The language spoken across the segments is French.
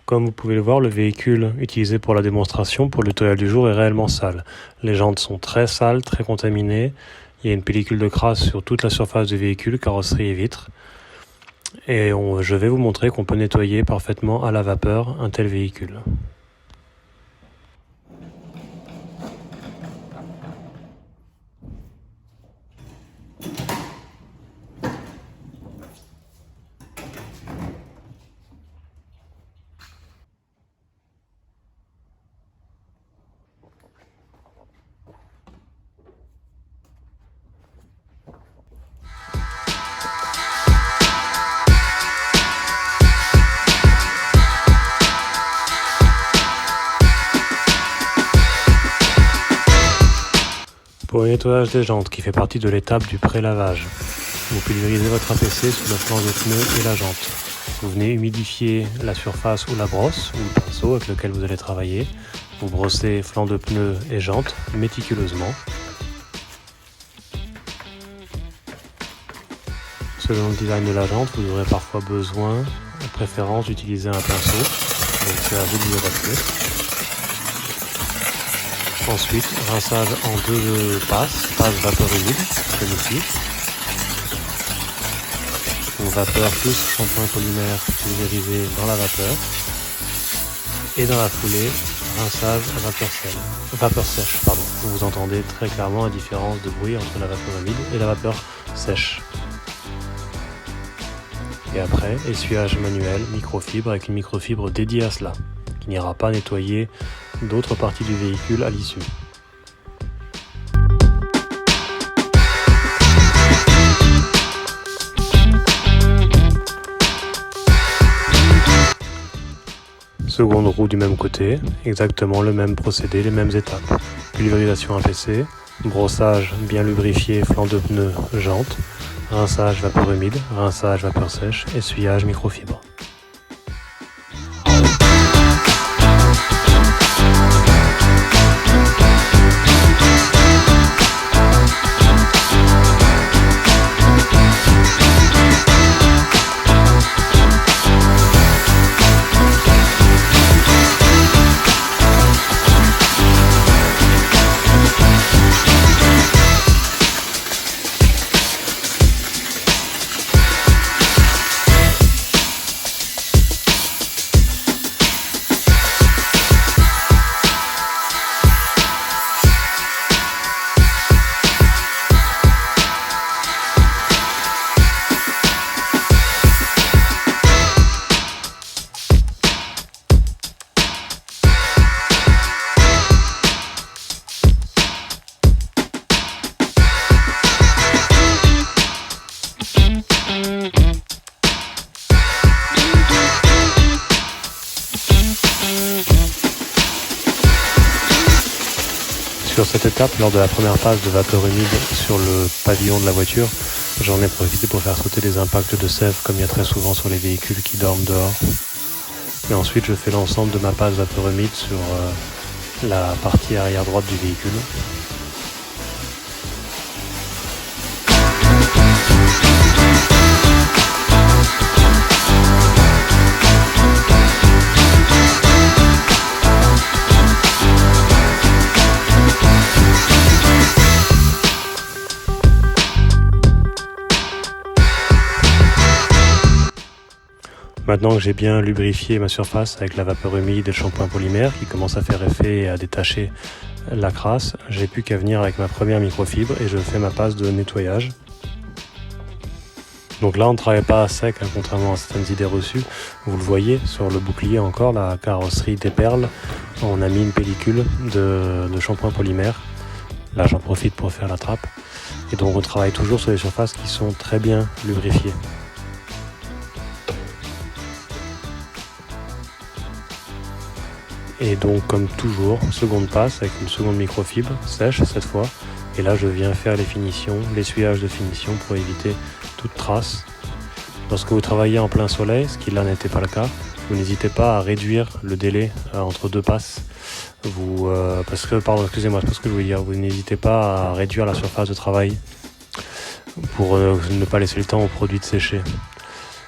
Comme vous pouvez le voir, le véhicule utilisé pour la démonstration, pour le tutoriel du jour, est réellement sale. Les jantes sont très sales, très contaminées. Il y a une pellicule de crasse sur toute la surface du véhicule, carrosserie et vitres. Et je vais vous montrer qu'on peut nettoyer parfaitement à la vapeur un tel véhicule. Pour le nettoyage des jantes, qui fait partie de l'étape du pré-lavage, vous pulvérisez votre APC sous le flanc de pneu et la jante. Vous venez humidifier la surface ou la brosse, ou le pinceau avec lequel vous allez travailler. Vous brossez flanc de pneu et jante méticuleusement. Selon le design de la jante, vous aurez parfois besoin, de préférence, d'utiliser un pinceau. Donc c'est à vous de vous adapter. Ensuite, rinçage en deux passes vapeur humide, comme ici. Donc vapeur plus shampoing polymère pulvérisé dans la vapeur. Et dans la foulée, rinçage à vapeur sèche. Vous entendez très clairement la différence de bruit entre la vapeur humide et la vapeur sèche. Et après, essuyage manuel, microfibre avec une microfibre dédiée à cela, qui n'ira pas nettoyer d'autres parties du véhicule à l'issue. Seconde roue du même côté, exactement le même procédé, les mêmes étapes. Pulvérisation APC, brossage bien lubrifié, flanc de pneu, jante, rinçage vapeur humide, rinçage vapeur sèche, essuyage microfibre. Sur cette étape, lors de la première passe de vapeur humide sur le pavillon de la voiture, j'en ai profité pour faire sauter des impacts de sève comme il y a très souvent sur les véhicules qui dorment dehors. Et ensuite, je fais l'ensemble de ma passe vapeur humide sur la partie arrière droite du véhicule. Maintenant que j'ai bien lubrifié ma surface avec la vapeur humide et le shampoing polymère qui commence à faire effet et à détacher la crasse, j'ai plus qu'à venir avec ma première microfibre et je fais ma passe de nettoyage. Donc là on ne travaille pas à sec, contrairement à certaines idées reçues. Vous le voyez sur le bouclier encore, la carrosserie déperle. On a mis une pellicule de shampoing polymère. Là j'en profite pour faire la trappe. Et donc on travaille toujours sur des surfaces qui sont très bien lubrifiées. Et donc comme toujours, seconde passe avec une seconde microfibre, sèche cette fois. Et là je viens faire les finitions, l'essuyage de finition pour éviter toute trace. Lorsque vous travaillez en plein soleil, ce qui là n'était pas le cas, vous n'hésitez pas à réduire le délai entre deux passes. Vous n'hésitez pas à réduire la surface de travail pour ne pas laisser le temps au produit de sécher.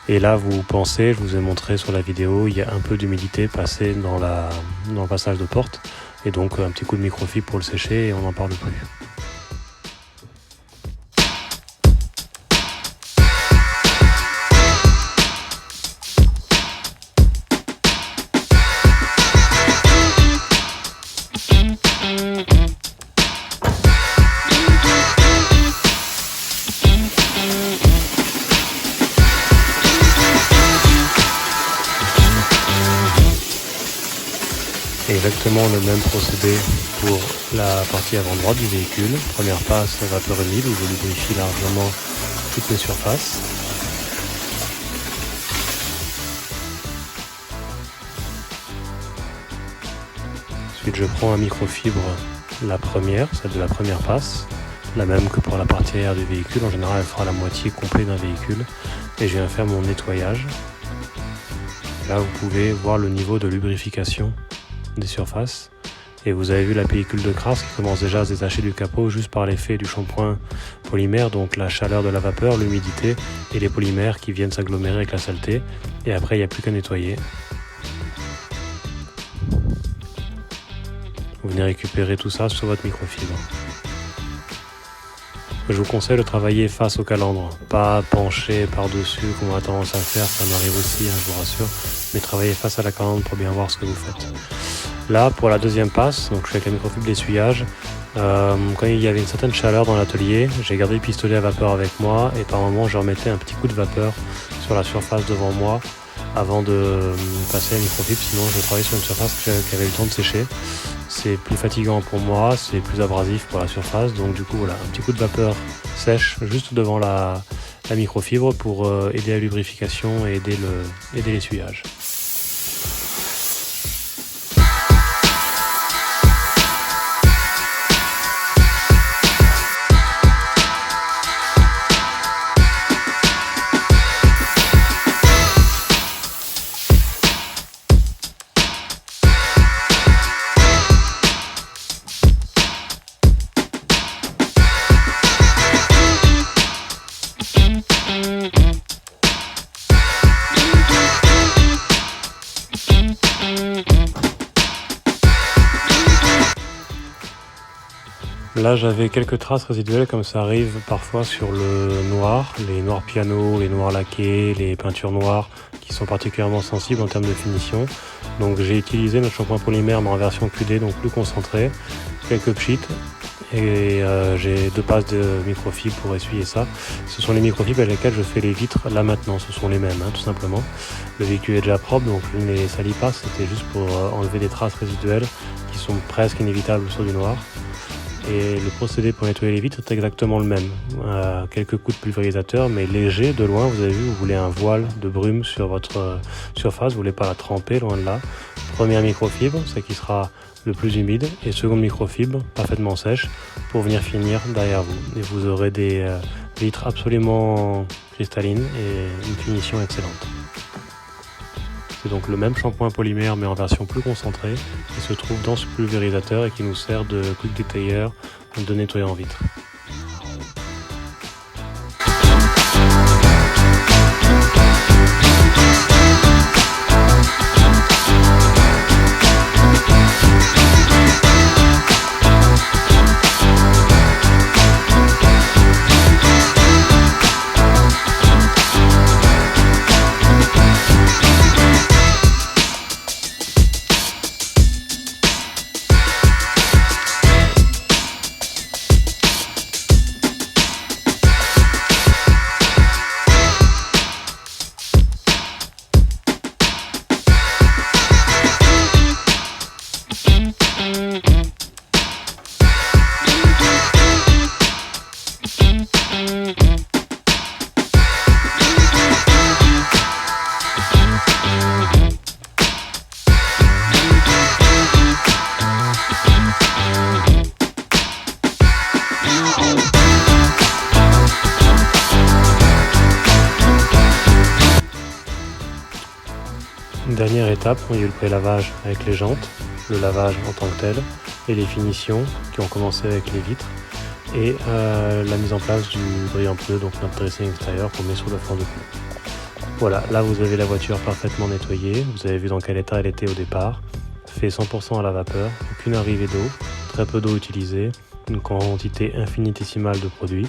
Et là, vous pensez, je vous ai montré sur la vidéo, il y a un peu d'humidité passée dans le passage de porte. Et donc un petit coup de microfibre pour le sécher et on n'en parle plus. Exactement le même procédé pour la partie avant droite du véhicule. Première passe, vapeur humide où je lubrifie largement toutes les surfaces. Ensuite je prends un microfibre, la première, celle de la première passe, la même que pour la partie arrière du véhicule. En général elle fera la moitié complète d'un véhicule et je viens faire mon nettoyage. Là vous pouvez voir le niveau de lubrification des surfaces et vous avez vu la pellicule de crasse qui commence déjà à se détacher du capot juste par l'effet du shampoing polymère, donc la chaleur de la vapeur, l'humidité et les polymères qui viennent s'agglomérer avec la saleté, et après il n'y a plus qu'à nettoyer. Vous venez récupérer tout ça sur votre microfibre. Je vous conseille de travailler face au calandre, pas penché par-dessus comme on a tendance à faire, ça m'arrive aussi, je vous rassure, mais travaillez face à la calandre pour bien voir ce que vous faites. Là, pour la deuxième passe, donc je suis avec la microfibre d'essuyage, quand il y avait une certaine chaleur dans l'atelier, j'ai gardé le pistolet à vapeur avec moi et par moment je remettais un petit coup de vapeur sur la surface devant moi avant de passer à la microfibre, sinon je travaillais sur une surface qui avait le temps de sécher. C'est plus fatigant pour moi, c'est plus abrasif pour la surface, donc du coup voilà, un petit coup de vapeur sèche juste devant la microfibre pour aider à la lubrification et aider l'essuyage. Là j'avais quelques traces résiduelles comme ça arrive parfois sur le noir, les noirs piano, les noirs laqués, les peintures noires qui sont particulièrement sensibles en termes de finition. Donc j'ai utilisé notre shampoing polymère mais en version QD, donc plus concentré, quelques pchits et j'ai 2 passes de microfibre pour essuyer ça. Ce sont les microfibres avec lesquelles je fais les vitres là maintenant, ce sont les mêmes tout simplement. Le véhicule est déjà propre donc je ne les salis pas, c'était juste pour enlever des traces résiduelles qui sont presque inévitables sur du noir. Et le procédé pour nettoyer les vitres est exactement le même. Quelques coups de pulvérisateur, mais léger, de loin, vous avez vu, vous voulez un voile de brume sur votre surface, vous voulez pas la tremper, loin de là. Première microfibre, c'est qui sera le plus humide, et seconde microfibre, parfaitement sèche, pour venir finir derrière vous. Et vous aurez des vitres absolument cristallines et une finition excellente. C'est donc le même shampoing polymère mais en version plus concentrée qui se trouve dans ce pulvérisateur et qui nous sert de quick detailler de nettoyant vitre. Dernière étape, il y a eu le pré-lavage avec les jantes, le lavage en tant que tel, et les finitions qui ont commencé avec les vitres, et la mise en place du brillant pneu, donc notre dressing extérieur qu'on met sur le flanc de pneu. Voilà, là vous avez la voiture parfaitement nettoyée, vous avez vu dans quel état elle était au départ, fait 100% à la vapeur, aucune arrivée d'eau, très peu d'eau utilisée, une quantité infinitésimale de produits,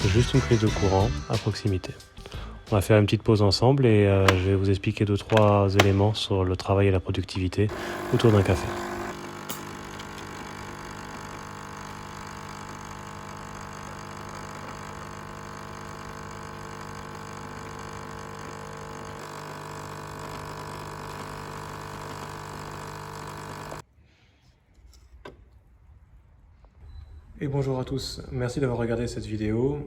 juste une prise de courant à proximité. On va faire une petite pause ensemble et je vais vous expliquer 2-3 éléments sur le travail et la productivité autour d'un café. Et bonjour à tous, merci d'avoir regardé cette vidéo.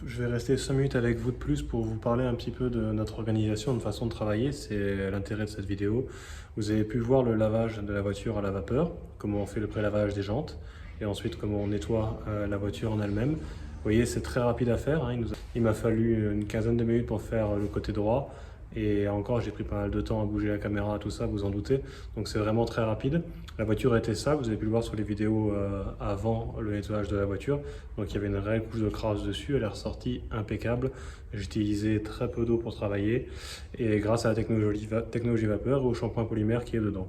Je vais rester 5 minutes avec vous de plus pour vous parler un petit peu de notre organisation, de façon de travailler. C'est l'intérêt de cette vidéo. Vous avez pu voir le lavage de la voiture à la vapeur, comment on fait le pré-lavage des jantes et ensuite comment on nettoie la voiture en elle-même. Vous voyez, c'est très rapide à faire. Il m'a fallu une quinzaine de minutes pour faire le côté droit. Et encore, j'ai pris pas mal de temps à bouger la caméra, tout ça, vous en doutez. Donc c'est vraiment très rapide. La voiture était sale, vous avez pu le voir sur les vidéos avant le nettoyage de la voiture. Donc il y avait une réelle couche de crasse dessus, elle est ressortie impeccable. J'ai utilisé très peu d'eau pour travailler. Et grâce à la technologie vapeur et au shampoing polymère qui est dedans.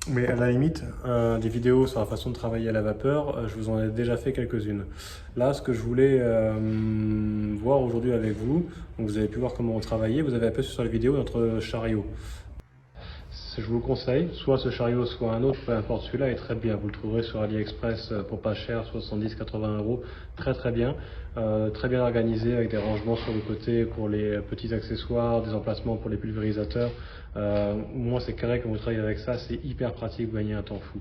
Mais à la limite, des vidéos sur la façon de travailler à la vapeur, je vous en ai déjà fait quelques-unes. Là, ce que je voulais voir aujourd'hui avec vous, donc vous avez pu voir comment on travaillait, vous avez aperçu sur la vidéo notre chariot. Je vous conseille, soit ce chariot, soit un autre, peu importe, celui-là est très bien. Vous le trouverez sur AliExpress pour pas cher, 70-80 €, très bien. Très bien organisé avec des rangements sur le côté pour les petits accessoires, des emplacements pour les pulvérisateurs. Moi c'est carré quand vous travaillez avec ça, c'est hyper pratique, vous gagnez un temps fou.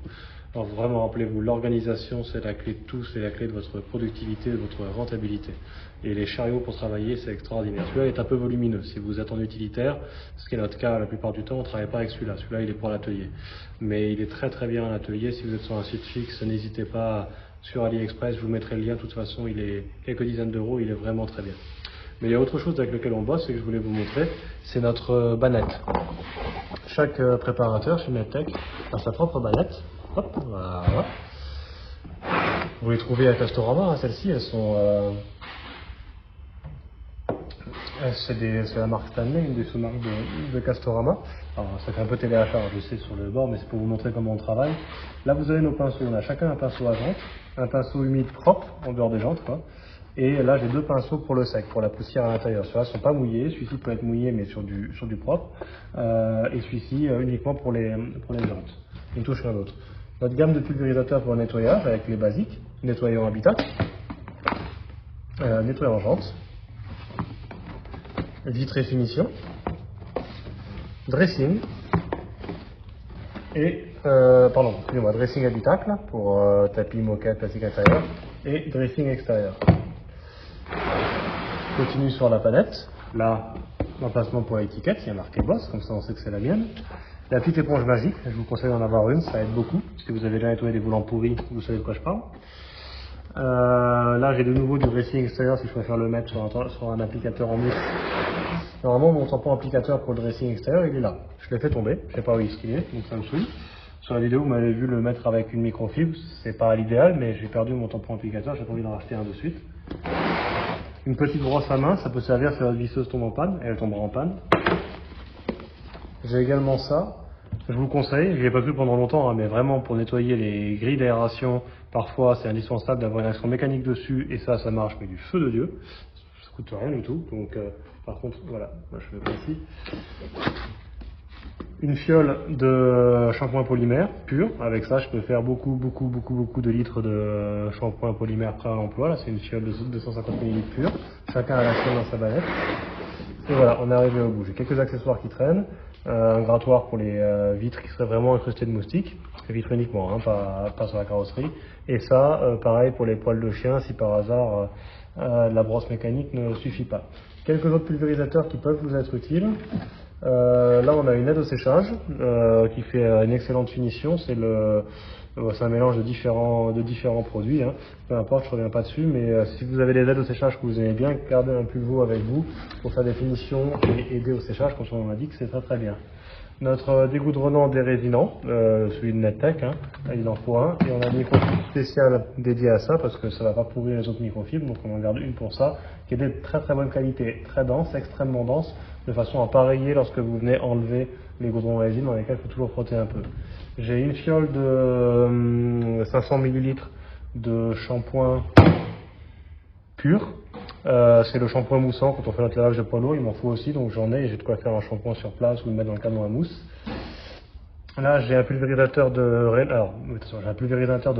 Alors vraiment rappelez-vous, l'organisation c'est la clé de tout, c'est la clé de votre productivité, de votre rentabilité. Et les chariots pour travailler c'est extraordinaire. Celui-là est un peu volumineux, si vous êtes en utilitaire, ce qui est notre cas la plupart du temps, on ne travaille pas avec celui-là. Celui-là il est pour l'atelier. Mais il est très bien à l'atelier, si vous êtes sur un site fixe, n'hésitez pas sur AliExpress, je vous mettrai le lien, de toute façon il est quelques dizaines d'euros, il est vraiment très bien. Mais il y a autre chose avec lequel on bosse et que je voulais vous montrer, c'est notre bannette. Chaque préparateur chez Medtech a sa propre bannette. Hop, voilà. Vous les trouvez à Castorama, hein, celles-ci, elles sont... c'est la marque Stanley, une des sous-marques de Castorama. Alors ça fait un peu téléachat, je sais, sur le bord, mais c'est pour vous montrer comment on travaille. Là vous avez nos pinceaux, on a chacun un pinceau à jantes, un pinceau humide propre, en dehors des jantes, quoi. Et là j'ai deux pinceaux pour le sec, pour la poussière à l'intérieur. Ceux-là ne sont pas mouillés, celui-ci peut être mouillé mais sur du propre. Et celui-ci uniquement pour les jantes. Une touche et un autre. Notre gamme de pulvérisateurs pour le nettoyage avec les basiques, nettoyant habitat, nettoyant jantes, vitre et finition, dressing et dressing habitacle pour tapis, moquette, plastique intérieur et dressing extérieur. Je continue sur la palette. Là, l'emplacement pour l'étiquette, il y a marqué Boss, comme ça on sait que c'est la mienne. La petite éponge magique, je vous conseille d'en avoir une, ça aide beaucoup. Si vous avez déjà nettoyé des boulons pourris, vous savez de quoi je parle. Là, j'ai de nouveau du dressing extérieur si je préfère le mettre sur un applicateur en mousse. Normalement, mon tampon applicateur pour le dressing extérieur, il est là. Je l'ai fait tomber, je sais pas où il est, donc ça me saoule. Sur la vidéo, vous m'avez vu le mettre avec une microfibre, c'est pas l'idéal, mais j'ai perdu mon tampon applicateur, j'ai pas envie d'en racheter un de suite. Une petite brosse à main, ça peut servir si votre visseuse tombe en panne, et elle tombera en panne. J'ai également ça, je vous le conseille, j'y ai pas cru pendant longtemps, hein, mais vraiment pour nettoyer les grilles d'aération, parfois c'est indispensable d'avoir une action mécanique dessus, et ça marche, mais du feu de Dieu. Ça coûte rien du tout, donc par contre, voilà, moi je fais comme ici. Une fiole de shampoing polymère pur, avec ça je peux faire beaucoup de litres de shampoing polymère prêt à l'emploi. Là c'est une fiole de 250 ml pur, chacun a la sienne dans sa banette. Et voilà, on est arrivé au bout. J'ai quelques accessoires qui traînent, un grattoir pour les vitres qui seraient vraiment incrustées de moustiques, vitres uniquement, hein, pas sur la carrosserie. Et ça, pareil pour les poils de chien, si par hasard la brosse mécanique ne suffit pas. Quelques autres pulvérisateurs qui peuvent vous être utiles. Là on a une aide au séchage qui fait une excellente finition, c'est un mélange de différents produits, hein. Peu importe, je ne reviens pas dessus, mais si vous avez des aides au séchage que vous aimez bien, gardez un pulvo avec vous pour faire des finitions et aider au séchage, comme on l'a dit, que c'est très bien. Notre dégoudronnant dérésinant, celui de NetTech, hein, il en faut un, et on a une microfibre spéciale dédiée à ça parce que ça ne va pas pourrir les autres microfibres, donc on en garde une pour ça, qui est de très très bonne qualité, très dense, extrêmement dense, de façon à pas rayer lorsque vous venez enlever les goudrons résine dans lesquels il faut toujours frotter un peu. J'ai une fiole de 500 ml de shampoing pur. C'est le shampoing moussant quand on fait notre lavage de poids lourd, il m'en faut aussi, donc j'en ai et j'ai de quoi faire un shampoing sur place ou le mettre dans le camion à mousse. Là j'ai un pulvérisateur de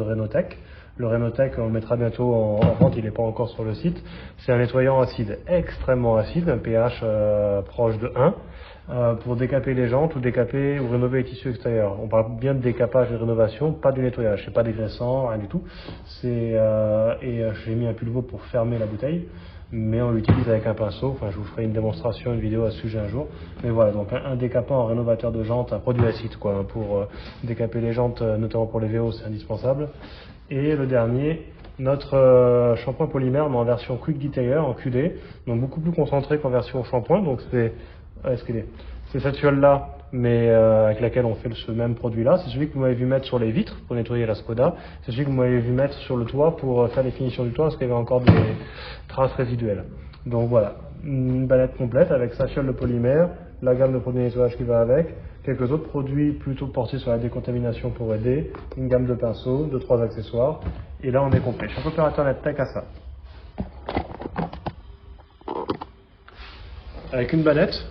Renotech. Le Renotech, on le mettra bientôt en vente, il n'est pas encore sur le site. C'est un nettoyant acide, extrêmement acide, un pH proche de 1, pour décaper les jantes ou décaper ou rénover les tissus extérieurs. On parle bien de décapage et de rénovation, pas du nettoyage, c'est pas dégraissant, rien du tout. J'ai mis un pulvo pour fermer la bouteille, mais on l'utilise avec un pinceau. Enfin, je vous ferai une démonstration, une vidéo à ce sujet un jour. Mais voilà, donc un décapant, un rénovateur de jantes, un produit acide quoi, pour décaper les jantes, notamment pour les VO, c'est indispensable. Et le dernier, notre shampoing polymère, mais en version Quick Detailler, en QD, donc beaucoup plus concentré qu'en version shampoing. Donc c'est cette fiole-là, mais avec laquelle on fait ce même produit-là. C'est celui que vous m'avez vu mettre sur les vitres pour nettoyer la Skoda. C'est celui que vous m'avez vu mettre sur le toit pour faire les finitions du toit parce qu'il y avait encore des traces résiduelles. Donc voilà, une banette complète avec sa fiole de polymère, la gamme de produits de nettoyage qui va avec, quelques autres produits plutôt portés sur la décontamination pour aider, une gamme de pinceaux, 2-3 accessoires, et là on est complet. Chaque opérateur NetTech a ça. Avec une banette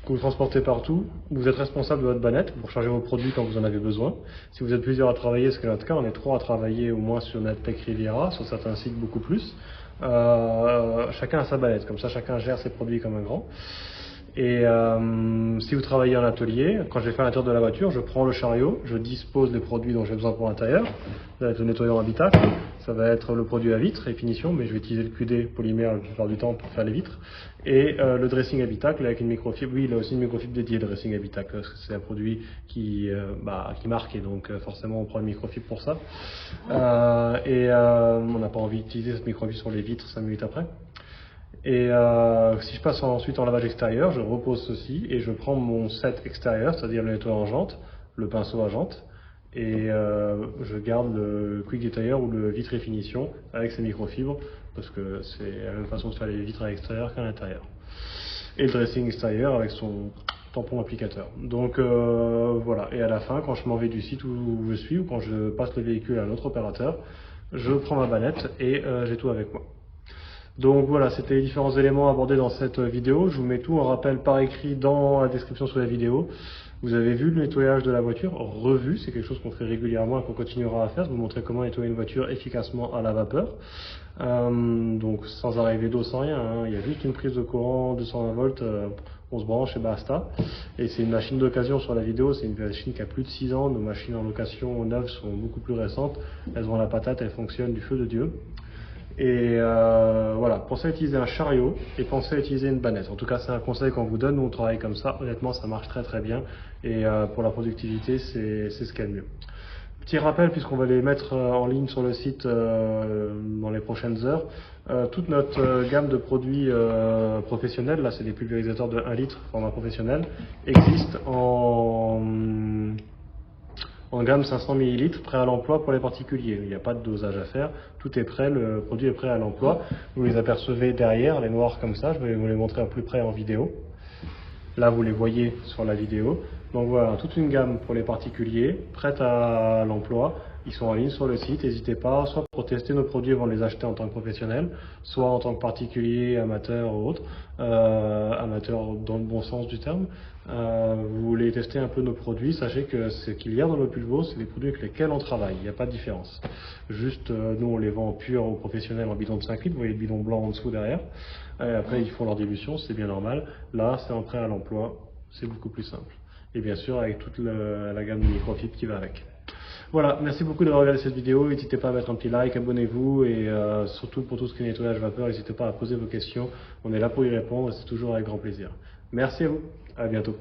que vous transportez partout, vous êtes responsable de votre banette pour charger vos produits quand vous en avez besoin. Si vous êtes plusieurs à travailler, ce qui est notre cas, on est 3 à travailler au moins sur NetTech Riviera, sur certains sites beaucoup plus. Chacun a sa banette, comme ça chacun gère ses produits comme un grand. Et si vous travaillez en atelier, quand j'ai fait l'intérieur de la voiture, je prends le chariot, je dispose des produits dont j'ai besoin pour l'intérieur. Ça va être le nettoyant habitacle, ça va être le produit à vitre et finition, mais je vais utiliser le QD polymère la plupart du temps pour faire les vitres. Et le dressing habitacle avec une microfibre. Oui, il a aussi une microfibre dédiée, le dressing habitacle, parce que c'est un produit qui marque et donc forcément on prend une microfibre pour ça. On n'a pas envie d'utiliser cette microfibre sur les vitres 5 minutes après. Et si je passe ensuite en lavage extérieur, je repose ceci et je prends mon set extérieur, c'est-à-dire le nettoyant en jante, le pinceau à jante, et je garde le Quick Detailler ou le vitre et finition avec ses microfibres, parce que c'est la même façon de faire les vitres à l'extérieur qu'à l'intérieur. Et le dressing extérieur avec son tampon applicateur. Donc voilà, et à la fin, quand je m'en vais du site où je suis, ou quand je passe le véhicule à un autre opérateur, je prends ma banette et j'ai tout avec moi. Donc voilà, c'était les différents éléments abordés dans cette vidéo. Je vous mets tout en rappel par écrit dans la description sous la vidéo. Vous avez vu le nettoyage de la voiture, revu, c'est quelque chose qu'on fait régulièrement et qu'on continuera à faire. Je vais vous montrer comment nettoyer une voiture efficacement à la vapeur. Donc sans arriver d'eau, sans rien, hein. Il y a juste une prise de courant 220 volts, on se branche et basta. Et c'est une machine d'occasion sur la vidéo, c'est une machine qui a plus de 6 ans. Nos machines en location neuves sont beaucoup plus récentes. Elles ont la patate, elles fonctionnent du feu de Dieu. Et voilà, pensez à utiliser un chariot et pensez à utiliser une banette. En tout cas, c'est un conseil qu'on vous donne. Nous, on travaille comme ça. Honnêtement, ça marche très très bien. Et pour la productivité, c'est ce qu'il y a de mieux. Petit rappel, puisqu'on va les mettre en ligne sur le site dans les prochaines heures, toute notre gamme de produits professionnels, là c'est des pulvérisateurs de 1 litre format professionnel, existe en gamme 500 ml, prêt à l'emploi pour les particuliers. Il n'y a pas de dosage à faire, tout est prêt, le produit est prêt à l'emploi. Vous les apercevez derrière, les noirs comme ça, je vais vous les montrer à plus près en vidéo. Là, vous les voyez sur la vidéo. Donc voilà, toute une gamme pour les particuliers, prête à l'emploi. Ils sont en ligne sur le site, n'hésitez pas, soit pour tester nos produits avant de les acheter en tant que professionnel, soit en tant que particulier, amateur ou autre, amateur dans le bon sens du terme. Vous voulez tester un peu nos produits, sachez que ce qu'il y a dans nos pulvos, c'est des produits avec lesquels on travaille, il n'y a pas de différence. Juste, nous on les vend purs aux professionnels en bidon de 5 litres, vous voyez le bidon blanc en dessous derrière. Et après ils font leur dilution, c'est bien normal. Là c'est en prêt à l'emploi, c'est beaucoup plus simple. Et bien sûr avec toute la gamme de microfibres qui va avec. Voilà, merci beaucoup d'avoir regardé cette vidéo, n'hésitez pas à mettre un petit like, abonnez-vous et surtout pour tout ce qui est nettoyage vapeur, n'hésitez pas à poser vos questions, on est là pour y répondre et c'est toujours avec grand plaisir. Merci à vous, à bientôt.